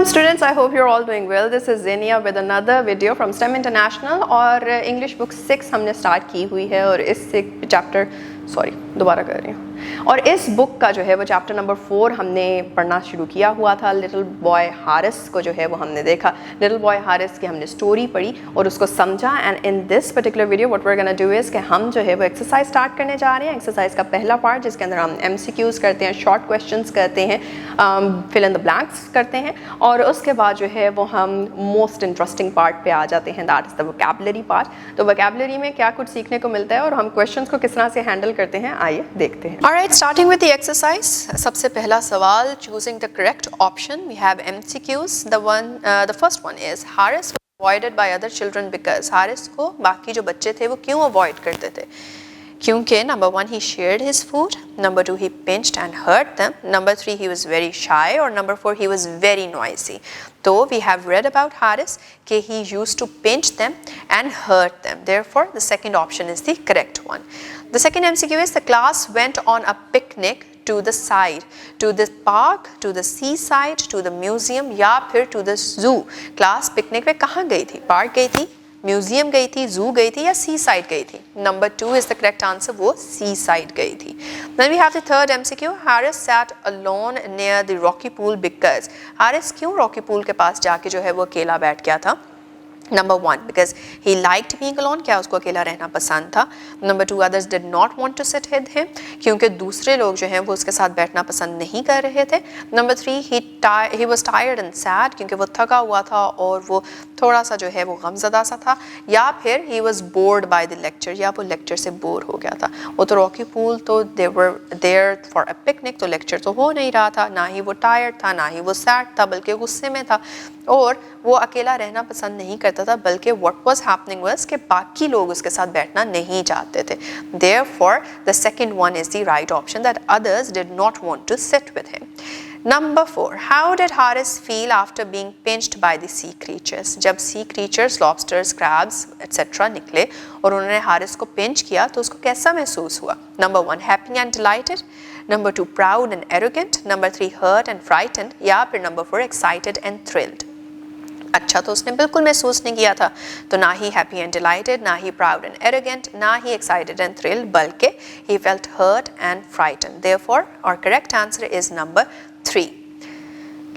Welcome students, I hope you're all doing well. This is Zenia with another video from STEM International और English book 6 हमने start की हुई है और इस चैप्टर दोबारा कर रही हूँ और इस बुक का जो है वो चैप्टर नंबर 4 हमने पढ़ना शुरू किया हुआ था। लिटिल बॉय हारिस को जो है वो हमने देखा, लिटिल बॉय हारिस की हमने स्टोरी पढ़ी और उसको समझा। And in this particular video what we are gonna do is कि हम जो है वो एक्सरसाइज स्टार्ट करने जा रहे हैं। एक्सरसाइज का पहला पार्ट जिसके अंदर हम MCQs करते हैं, शॉर्ट क्वेश्चंस करते हैं, फिल इन द ब्लैंक्स करते हैं और उसके बाद जो है वो हम मोस्ट इंटरेस्टिंग पार्ट पे आ जाते हैं, that is the vocabulary part. तो वोकैबुलरी में क्या कुछ सीखने को मिलता है और हम क्वेश्चंस को किस तरह से हैंडल करते हैं, आइए देखते हैं। Alright, starting with the exercise. सबसे पहला सवाल, choosing the correct option. We have MCQs। The first one is Haris avoided by other children because. Haris को बाकी जो बच्चे थे वो क्यों अवॉइड करते थे? क्योंकि number 1 he shared his food, number 2 he pinched and hurt them, number 3 he was very shy और number 4 he was very noisy। तो we have read about Haris कि he used to pinch them and hurt them, therefore the second option is the correct one। The second MCQ is the class went on a picnic to the side, to the park, to the seaside, to the museum या फिर to the zoo। Class picnic पे कहाँ गई थी? Park गई थी, museum गई थी, जू गई थी या सी साइड गई थी? Number 2 is the correct answer, वो सी साइड गई थी। Then we have the third MCQ, Haris sat alone near the rocky pool because। Haris क्यों रॉकी पूल के पास जाके जो है वो अकेला बैठ गया था? Number 1 because he liked being alone, क्या उसको अकेला रहना पसंद था? Number 2 others did not want to sit with him, क्योंकि दूसरे लोग जो हैं वो उसके साथ बैठना पसंद नहीं कर रहे थे। Number 3 he was tired and sad, क्योंकि वो थका हुआ था और वो थोड़ा सा जो है वो गमज़दा सा था। या फिर he was bored by the lecture, या वो लेक्चर से बोर हो गया था। वो तो रॉकी पूल तो they were there for a picnic, तो लेक्चर तो हो नहीं रहा था, ना ही वो टायर्ड था ना ही वो सैड था, बल्कि गुस्से में था और वो अकेला रहना पसंद नहीं करता था, बल्कि what was happening was कि बाकी लोग उसके साथ बैठना नहीं चाहते थे। Therefore, the second one is the right option, that others did not want to sit with him। Number 4, how did Haris feel after being pinched by the sea creatures? जब sea creatures, lobsters, crabs, etc. निकले और उन्होंने हारिस को pinch किया तो उसको कैसा महसूस हुआ? Number 1, happy and delighted, Number 2, proud and arrogant, Number 3, hurt and frightened या फिर Number 4, excited and thrilled। अच्छा तो उसने बिल्कुल महसूस नहीं किया था, तो ना ही हैप्पी एंड डिलाइटेड, ना ही प्राउड एंड एरोगेंट, ना ही एक्साइटेड एंड थ्रिल्ड, बल्कि he felt hurt and frighten. Therefore our correct answer is number 3।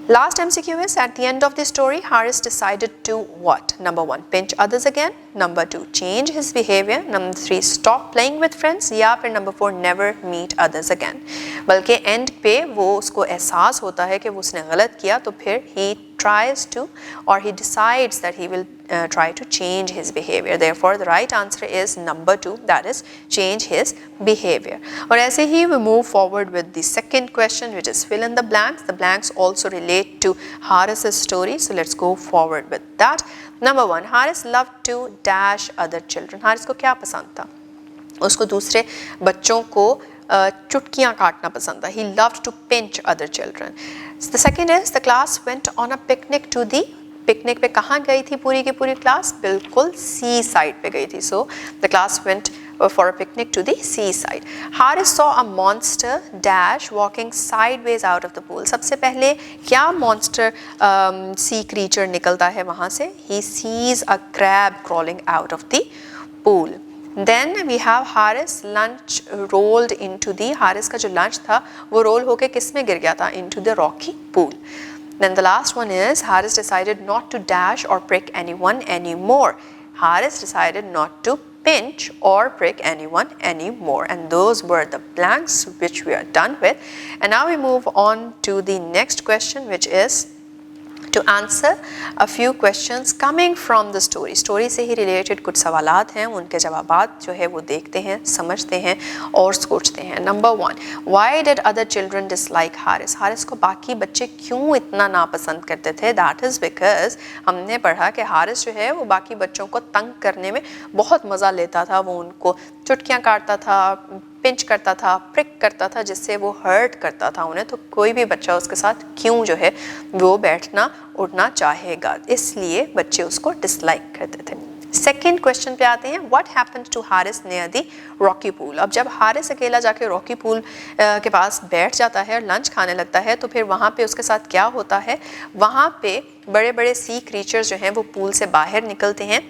Last MCQ is, at the end of the story, Haris decided to what? Number 1, pinch others again, Number 2, change his behavior, Number 3, stop playing with friends या फिर Number 4, never meet others again। बल्कि and पे वो उसको एहसास होता है कि वो उसने गलत किया, तो फिर he tries to or he decides that he will try to change his behavior। Therefore the right answer is number 2, that is change his behavior। और ऐसे ही we move forward with the second question, which is fill in the blanks। The blanks also relate to Haris's story, so let's go forward with that। Number 1, Haris loved to dash other children। Haris को क्या पसंद था? उसको दूसरे बच्चों को चुटकियाँ काटना पसंद था। He loved to pinch other children। The second is, the class went on a picnic to the। Picnic पे कहाँ गई थी पूरी की पूरी क्लास? बिल्कुल सी साइड पे गई थी। So the class went for a picnic to the seaside। Haris saw a monster dash walking sideways out of the pool। सबसे पहले क्या monster sea creature निकलता है वहाँ से? He sees a crab crawling out of the pool। Then we have Haris lunch rolled into the। Haris का जो lunch था वो रोल होके किस में गिर गया था? Into the rocky pool। Then the last one is, Haris decided not to dash or prick anyone anymore। Haris decided not to pinch or prick anyone anymore, and those were the blanks which we are done with। And now we move on to the next question, which is to answer a few questions coming from the story। Story से ही related कुछ सवालात हैं, उनके जवाबात जो है वो देखते हैं, समझते हैं और सोचते हैं। Number 1, why did other children dislike Haris? Haris को बाकी बच्चे क्यों इतना नापसंद करते थे? दैट इज़ बिकॉज हमने पढ़ा कि हारिस जो है वो बाकी बच्चों को तंग करने में बहुत मज़ा लेता था। वो उनको चुटकियाँ काटता था, पिंच करता था, प्रिक करता था, जिससे वो हर्ट करता था उन्हें। तो कोई भी बच्चा उसके साथ क्यों जो है वो बैठना उठना चाहेगा, इसलिए बच्चे उसको डिसलाइक करते थे। सेकेंड क्वेश्चन पे आते हैं, what happened to Haris near the rocky pool. अब जब हारिस अकेला जाके रॉकी पूल के पास बैठ जाता है और लंच खाने लगता है तो फिर वहाँ पे उसके साथ क्या होता है, वहाँ पे बड़े बड़े सी क्रीचर्स जो हैं वो पूल से बाहर निकलते हैं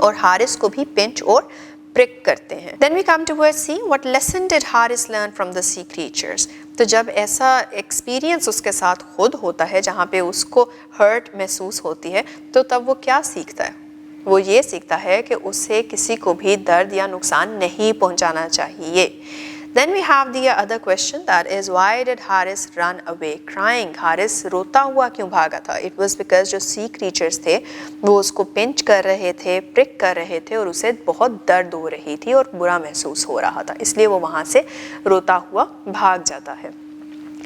और हारिस को भी पिंच और प्रिक करते हैं। Then we come to verse C. What lesson did Haris learn from the sea creatures? तो जब ऐसा एक्सपीरियंस उसके साथ खुद होता है जहाँ पे उसको हर्ट महसूस होती है तो तब वो क्या सीखता है? वो ये सीखता है कि उसे किसी को भी दर्द या नुकसान नहीं पहुंचाना चाहिए। Then we have the other question, that is why did Haris run away crying? Haris रोता हुआ क्यों भागा था? It was because जो सी क्रीचर्स थे वो उसको पिंच कर रहे थे, प्रिक कर रहे थे और उसे बहुत दर्द हो रही थी और बुरा महसूस हो रहा था, इसलिए वो वहाँ से रोता हुआ भाग जाता है।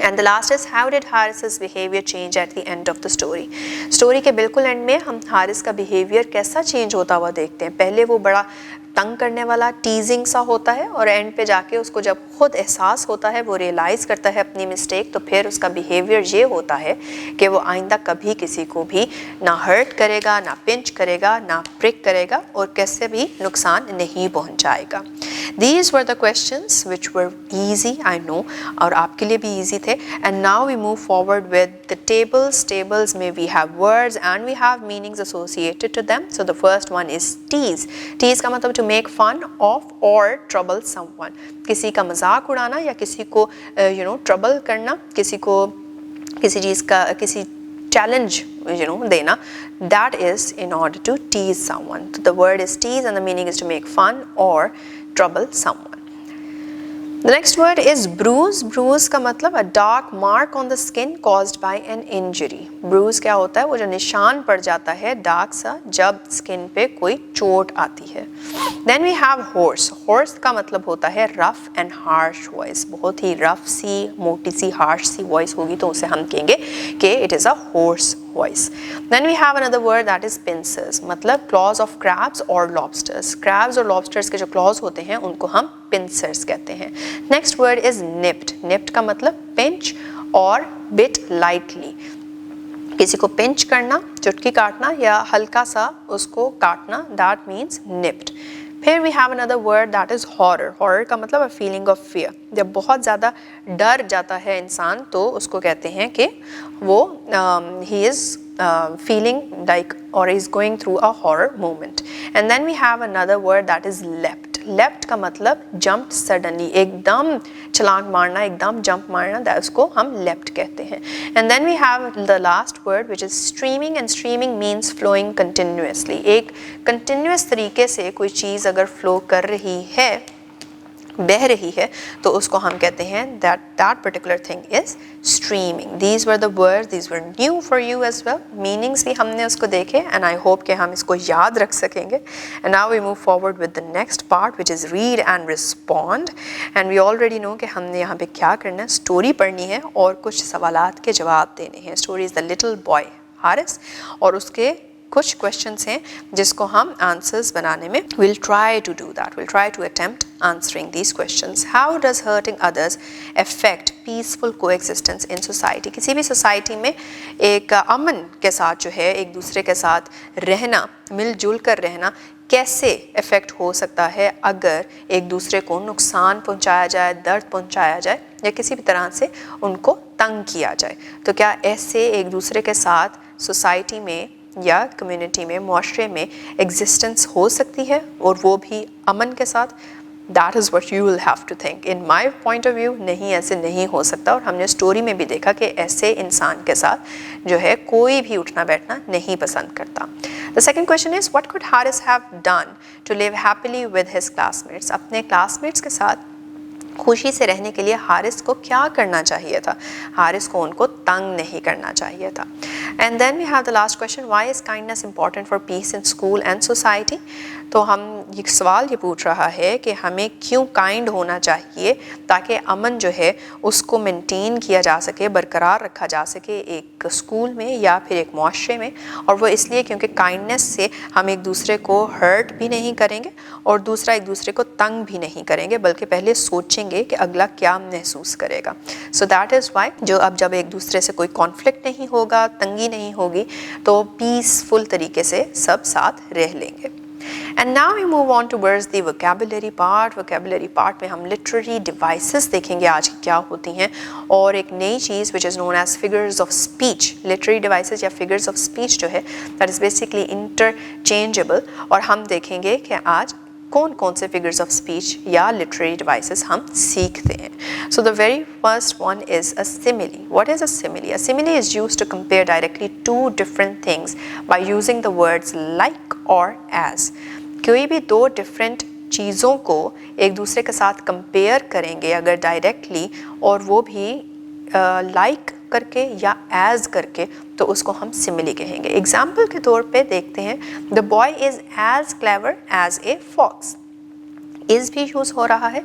And the last is how did Haris's behavior change at the end of the story? Story के बिल्कुल एंड में हम हारिस का बिहेवियर कैसा चेंज होता हुआ देखते हैं। पहले वो बड़ा तंग करने वाला टीजिंग सा होता है और एंड पे जाके उसको जब खुद एहसास होता है, वो रियलाइज़ करता है अपनी मिस्टेक, तो फिर उसका बिहेवियर ये होता है कि वो आइंदा कभी किसी को भी ना हर्ट करेगा, ना पिंच करेगा, ना प्रिक करेगा और कैसे भी नुकसान नहीं पहुंचाएगा। These were the questions which were easy, I know, और आपके लिए भी easy थे। And now we move forward with the tables. Tables में we have words and we have meanings associated to them. So the first one is tease. Tease का मतलब to make fun of or trouble someone. किसी का मजाक उड़ाना या किसी को trouble करना, किसी को किसी चीज़ का किसी challenge देना, that is in order to tease someone. So the word is tease and the meaning is to make fun or trouble someone. The next word is bruise. Bruise का मतलब a dark mark on the skin caused by an injury. Bruise क्या होता है? वो जो निशान पड़ जाता है डार्क सा जब स्किन पे कोई चोट आती है। Then we have horse. Horse का मतलब होता है rough and harsh voice. बहुत ही rough सी, मोटी सी, harsh सी voice होगी तो उसे हम कहेंगे कि it is a hoarse voice. Then we have another word that is pincers. मतलब claws of crabs or lobsters. Crabs और lobsters के जो claws होते हैं उनको हम pincers कहते हैं। Next word is nipped. Nipped का मतलब pinch और bit lightly. किसी को पिंच करना, चुटकी काटना या हल्का सा उसको काटना, that means nipped. फिर we have another word that is horror. Horror का मतलब a feeling of fear. जब बहुत ज़्यादा डर जाता है इंसान तो उसको कहते हैं कि वो he is feeling like or is going through a horror moment. And then we have another word that is leapt. Leapt का मतलब jumped suddenly, एकदम छलांग मारना, एकदम jump मारना, that उसको हम leapt कहते हैं. And then we have the last word which is streaming, and streaming means flowing continuously. एक continuous तरीके से कोई चीज़ अगर flow कर रही है, बह रही है, तो उसको हम कहते हैं that particular thing is streaming. These were the words, these were new for you as well. Meanings भी हमने उसको देखे and I hope कि हम इसको याद रख सकेंगे. And now we move forward with the next part which is read and respond. And we already know कि हमने यहाँ पे क्या करना है, स्टोरी पढ़नी है और कुछ सवालात के जवाब देने हैं. Story is the little boy Haris और उसके कुछ क्वेश्चंस हैं जिसको हम आंसर्स बनाने में we'll try to do that. We'll try to attempt answering these questions. How does hurting others affect peaceful coexistence in society? किसी भी सोसाइटी में एक अमन के साथ जो है एक दूसरे के साथ रहना, मिलजुल कर रहना कैसे इफ़ेक्ट हो सकता है अगर एक दूसरे को नुकसान पहुंचाया जाए, दर्द पहुंचाया जाए या किसी भी तरह से उनको तंग किया जाए. तो क्या ऐसे एक दूसरे के साथ सोसाइटी में या कम्युनिटी में, मुआशरे में एग्जिस्टेंस हो सकती है और वो भी अमन के साथ? That is what you will have to think. In my point of view, नहीं, ऐसे नहीं हो सकता और हमने स्टोरी में भी देखा कि ऐसे इंसान के साथ जो है कोई भी उठना बैठना नहीं पसंद करता. The second question is, what could Haris have done to live happily with his classmates? अपने classmates के साथ खुशी से रहने के लिए हारिस को क्या करना चाहिए था? हारिस को उनको तंग नहीं करना चाहिए था. And then we have the last question, why is kindness important for peace in school and society? तो हम ये सवाल ये पूछ रहा है कि हमें क्यों काइंड होना चाहिए ताकि अमन जो है उसको मेंटेन किया जा सके, बरकरार रखा जा सके एक स्कूल में या फिर एक मुआशरे में. और वो इसलिए क्योंकि काइंडनेस से हम एक दूसरे को हर्ट भी नहीं करेंगे और दूसरा एक दूसरे को तंग भी नहीं करेंगे, बल्कि पहले सोचेंगे कि अगला क्या महसूस करेगा. सो दैट इज़ वाई जो अब जब एक दूसरे से कोई कॉन्फ्लिक्ट नहीं होगा, तंगी नहीं होगी, तो पीसफुल तरीके से सब साथ रह लेंगे. And now we move on towards the vocabulary part. Vocabulary part में हम literary devices देखेंगे आज की क्या होती हैं, और एक नई चीज़ which is known as figures of speech. Literary devices या figures of speech जो है that is basically interchangeable, और हम देखेंगे कि आज कौन कौन से figures of speech या literary devices हम सीखते हैं. So the very first one is a simile. What is a simile? A simile is used to compare directly two different things by using the words like or as. कोई भी दो different चीज़ों को एक दूसरे के साथ कंपेयर करेंगे अगर डायरेक्टली, और वो भी लाइक करके या एज करके, तो उसको हम सिमिली कहेंगे. एग्जाम्पल के तौर पे देखते हैं, the boy is as clever as a fox. Is भी यूज़ हो रहा है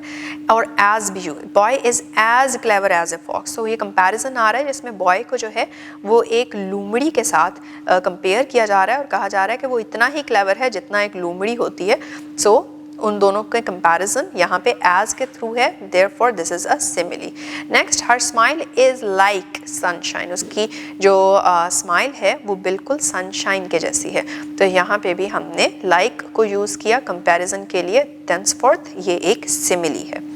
और एज भी use. Boy is as clever as a fox. तो ये कंपैरिजन आ रहा है जिसमें बॉय को जो है वो एक लूमड़ी के साथ कंपेयर किया जा रहा है और कहा जा रहा है कि वो इतना ही क्लेवर है जितना एक लूमड़ी होती है. सो उन दोनों के कंपैरिजन यहाँ पे एज के थ्रू है, therefore this is a simile. Next, her smile is like sunshine. उसकी जो स्माइल है वो बिल्कुल सनशाइन के जैसी है. तो यहाँ पे भी हमने लाइक को यूज़ किया कंपैरिजन के लिए, देंसफोर्थ ये एक सिमिली है.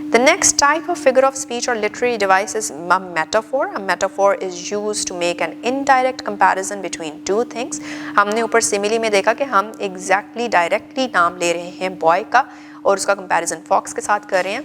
The next type of figure of speech or literary device is a metaphor. A metaphor is used to make an indirect comparison between two things. हमने ऊपर simile में देखा कि हम exactly directly नाम ले रहे हैं boy का और उसका comparison fox के साथ कर रहे हैं,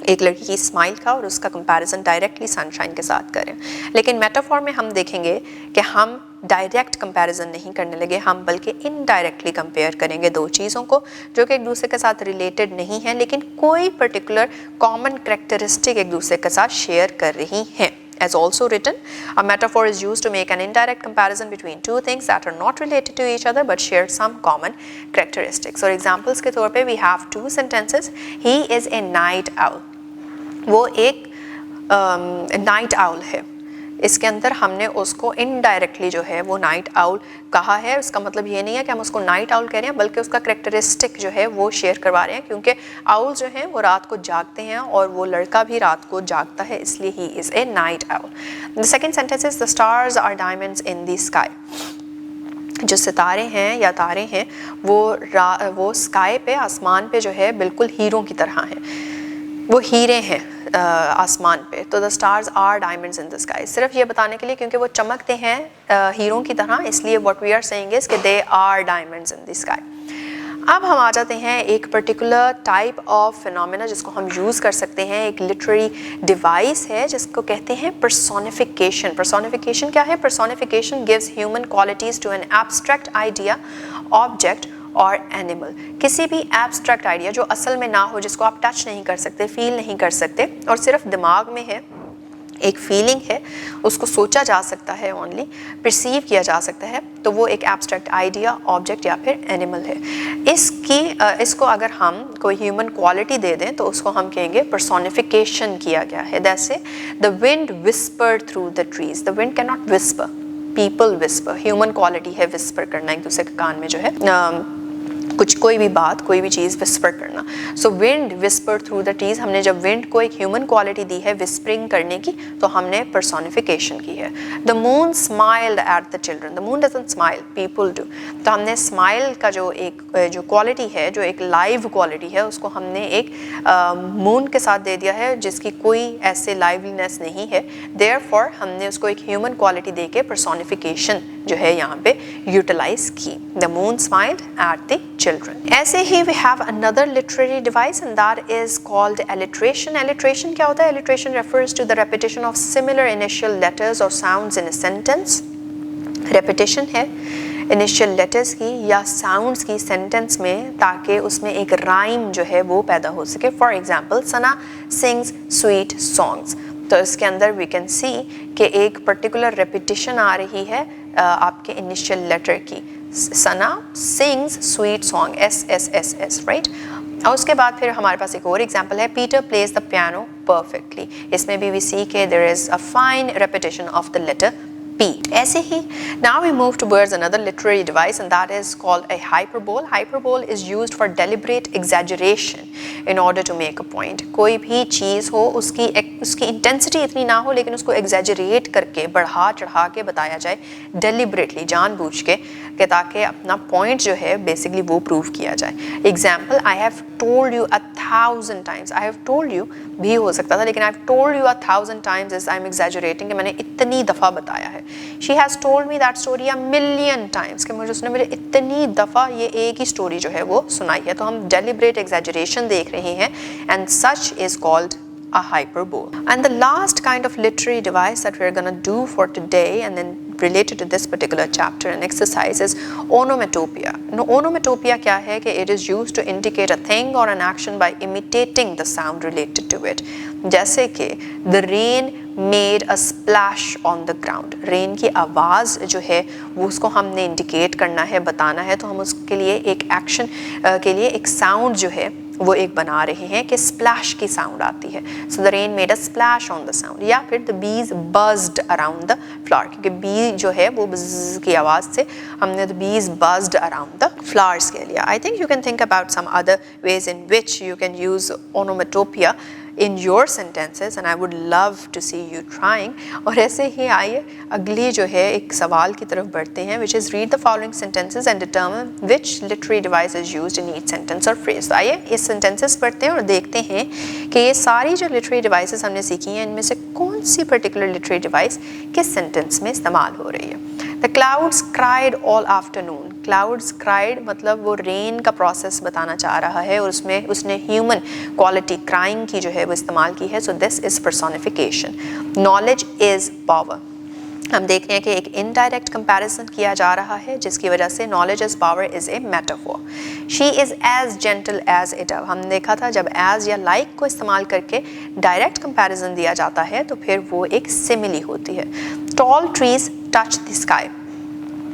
एक लड़की की स्माइल का और उसका कंपैरिजन डायरेक्टली सनशाइन के साथ करें. लेकिन मेटाफोर में हम देखेंगे कि हम डायरेक्ट कंपैरिजन नहीं करने लगे, हम बल्कि इनडायरेक्टली कंपेयर करेंगे दो चीज़ों को जो कि एक दूसरे के साथ रिलेटेड नहीं है लेकिन कोई पर्टिकुलर कॉमन कैरेक्टरिस्टिक एक दूसरे के साथ शेयर कर रही हैं. As also written, a metaphor is used to make an indirect comparison between two things that are not related to each other but share some common characteristics. और examples के तौर पे we have two sentences. He is a night owl. वो एक night owl है. इसके अंदर हमने उसको इनडायरेक्टली जो है वो नाइट आउल कहा है. उसका मतलब ये नहीं है कि हम उसको नाइट आउल कह रहे हैं बल्कि उसका करेक्टरिस्टिक जो है वो शेयर करवा रहे हैं, क्योंकि आउल जो हैं वो रात को जागते हैं और वो लड़का भी रात को जागता है, इसलिए he is a night owl. The second sentence is the stars are diamonds in the sky. जो सितारे हैं या तारे हैं वो स्काई पे, आसमान पे जो है बिल्कुल हीरों की तरह हैं, वो हीरे हैं आसमान पे. तो the stars are diamonds in the sky सिर्फ ये बताने के लिए क्योंकि वो चमकते हैं हीरों की तरह, इसलिए what we are saying is कि they are diamonds in the sky. अब हम आ जाते हैं एक पर्टिकुलर टाइप ऑफ फिनोमेना जिसको हम यूज़ कर सकते हैं. एक लिटरेरी डिवाइस है जिसको कहते हैं पर्सोनिफिकेशन. पर्सोनिफिकेशन क्या है? Personification gives human qualities to an abstract idea, object और एनिमल. किसी भी एब्स्ट्रैक्ट आइडिया जो असल में ना हो, जिसको आप टच नहीं कर सकते, फील नहीं कर सकते और सिर्फ दिमाग में है, एक फीलिंग है, उसको सोचा जा सकता है, ओनली परसीव किया जा सकता है, तो वो एक एब्स्ट्रैक्ट आइडिया, ऑब्जेक्ट या फिर एनिमल है. इसको अगर हम कोई ह्यूमन क्वालिटी दे दें तो उसको हम कहेंगे पर्सोनिफिकेशन किया गया है. जैसे the wind whispered through the trees. The wind can not whisper, people whisper. Human quality है विस्पर करना, एक दूसरे के कान में जो है कुछ कोई भी बात, कोई भी चीज़ विस्पर करना. So wind whisper through the trees. हमने जब विंड को एक ह्यूमन क्वालिटी दी है विस्परिंग करने की, तो हमने पर्सोनिफिकेशन की है. The moon smiled at the children. The moon doesn't smile, people do. तो हमने स्माइल का जो क्वालिटी है, जो एक लाइव क्वालिटी है, उसको हमने एक मून के साथ दे दिया है जिसकी कोई ऐसे लाइवलीनेस नहीं है. देयरफॉर हमने उसको एक ह्यूमन क्वालिटी दे के पर्सोनिफिकेशन जो है यहाँ पे यूटिलाइज की. The moon smiled at the children. ऐसे ही we have another literary device and that is called alliteration. Alliteration क्या होता है? Alliteration refers to the repetition of similar initial letters or sounds in a sentence. Repetition है initial letters की या sounds की sentence में, ताकि उसमें एक rhyme जो है वो पैदा हो सके. For example, Sana sings sweet songs. तो इसके अंदर we can see कि एक particular repetition आ रही है आपके initial letter की. Sana sings sweet song, SSSS, right. और उसके बाद फिर हमारे पास एक और एग्जाम्पल है, Peter plays the piano perfectly. इसमें भी वी सी के there is a fine repetition of the letter P. ऐसे ही now we move towards another literary device and that is called a hyperbole. Hyperbole is used for deliberate exaggeration in order to make a point. कोई भी चीज़ हो उसकी एक उसकी intensity इतनी ना हो लेकिन उसको एग्जैजरेट करके बढ़ा चढ़ा के बताया जाए डेलिबरेटली, जानबूझ के, ताकि अपना पॉइंट जो है बेसिकली वो प्रूव किया जाए। Example, I have told you 1000 times, I have told you भी हो सकता था लेकिन I have told you 1000 times is I am exaggerating, कि मैंने इतनी दफ़ा बताया है। She has told me that story a million times, कि मुझे उसने मेरे इतनी दफ़ा ये एक ही स्टोरी जो है वो सुनाई है। तो हम डेलिबरेट एग्जैजरेशन देख रहे हैं, and such is called a hyperbole. And the last kind of literary device that we're going to do for today and then related to this particular chapter and exercise is onomatopoeia. Now, onomatopoeia क्या है कि it is used to indicate a thing or an action by imitating the sound related to it. जैसे कि the rain made a splash on the ground. Rain की आवाज़ जो है वो उसको हमने इंडिकेट करना है, बताना है, तो हम उसके लिए एक एक्शन के लिए एक साउंड जो है वो एक बना रहे हैं कि स्प्लैश की साउंड आती है। So the rain made a splash on the sound, या फिर the bees बज्ड around the flower, क्योंकि बी जो है वो बज़ की आवाज़ से हमने the bees बज्ड around the flowers के लिए। I think you can think about some other ways in which you can use onomatopoeia in your sentences and I would love to see you trying. और ऐसे ही आइए अगली जो है एक सवाल की तरफ बढ़ते हैं, which is read the following sentences and determine which literary device is used in each sentence or phrase. तो आइए इस sentences पढ़ते हैं और देखते हैं कि ये सारी जो literary devices हमने सीखी हैं इनमें से कौन सी particular literary device किस sentence में इस्तेमाल हो रही है। The clouds cried all afternoon. Clouds cried मतलब वो रेन का प्रोसेस बताना चाह रहा है और उसमें उसने ह्यूमन क्वालिटी क्राइंग की जो है वो इस्तेमाल की है। So this is personification. Knowledge is power, हम देख रहे हैं कि एक इनडायरेक्ट कंपैरिजन किया जा रहा है जिसकी वजह से knowledge is power is a metaphor. She is as gentle as a dove, हमने देखा था जब एज या लाइक को इस्तेमाल करके डायरेक्ट कंपैरिजन दिया जाता है तो फिर वो एक सिमिली होती है। Tall trees touch the sky,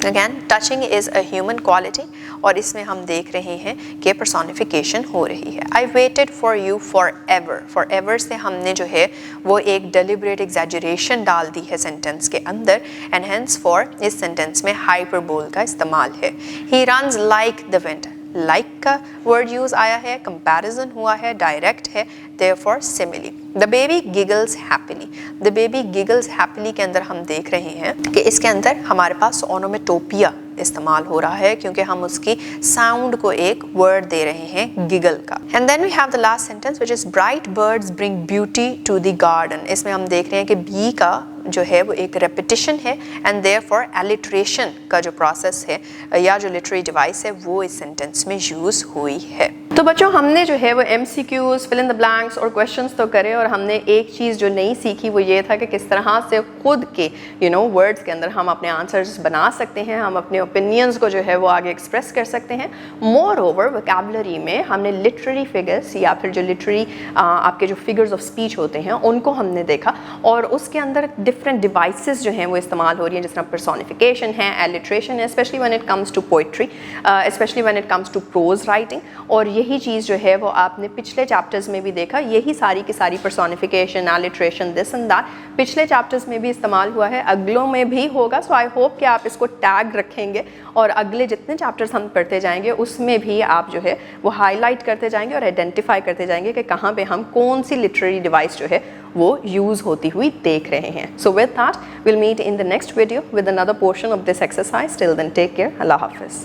again touching is a human quality और इसमें हम देख रहे हैं कि पर्सोनिफिकेशन हो रही है। I waited for you for ever से हमने जो है वो एक डेलिबरेट एग्जैजरेशन डाल दी है सेंटेंस के अंदर, एंड हेंस फॉर इस सेंटेंस में हाइपरबोल का इस्तेमाल है। He runs like the wind, like का वर्ड यूज आया है, कंपैरिजन हुआ है, डायरेक्ट है, therefore simile. The baby giggles happily, the baby giggles happily के अंदर हम देख रहे हैं कि इसके अंदर हमारे पास ओनोमेटोपिया इस्तेमाल हो रहा है क्योंकि हम उसकी साउंड को एक वर्ड दे रहे हैं गिगल का। And then we have the last sentence which is bright birds bring beauty to the garden. इसमें हम देख रहे हैं कि बी का जो है वो एक रेपिटिशन है एंड देयरफॉर एलिट्रेशन का जो प्रोसेस है या जो लिटरेरी डिवाइस है वो इस सेंटेंस में यूज हुई है। तो बच्चों हमने जो है वो MCQs, fill in the blanks और क्वेश्चंस तो करे और हमने एक चीज़ जो नहीं सीखी वो ये था कि किस तरह से खुद के वर्ड्स के अंदर हम अपने आंसर्स बना सकते हैं, हम अपने ओपिनियंस को जो है वो आगे एक्सप्रेस कर सकते हैं। मोर ओवर वोकैबुलरी में हमने लिटरेरी फिगर्स या फिर जो लिटरेरी आपके जो फिगर्स ऑफ स्पीच होते हैं उनको हमने देखा और उसके अंदर डिफरेंट डिवाइसेस जो हैं वो इस्तेमाल हो रही हैं, जिस तरह पर्सोनिफिकेशन है, एलिट्रेशन है, especially when it comes to poetry, especially when it comes to prose writing. और यही चीज़ जो है वो आपने पिछले चैप्टर्स में भी देखा, यही सारी की सारी personification, alliteration, this and that पिछले चैप्टर्स में भी इस्तेमाल हुआ है, अगलों में भी होगा। सो आई होप कि आप इसको टैग रखेंगे और अगले जितने चैप्टर्स हम पढ़ते जाएंगे उसमें भी आप जो है वो हाईलाइट करते जाएंगे और आइडेंटिफाई करते जाएंगे कि कहाँ पे हम कौन सी लिटरेरी डिवाइस जो है वो यूज़ होती हुई देख रहे हैं। So with that will meet in the next video with another portion of this exercise. Till then take care, अल्लाह हाफिज़।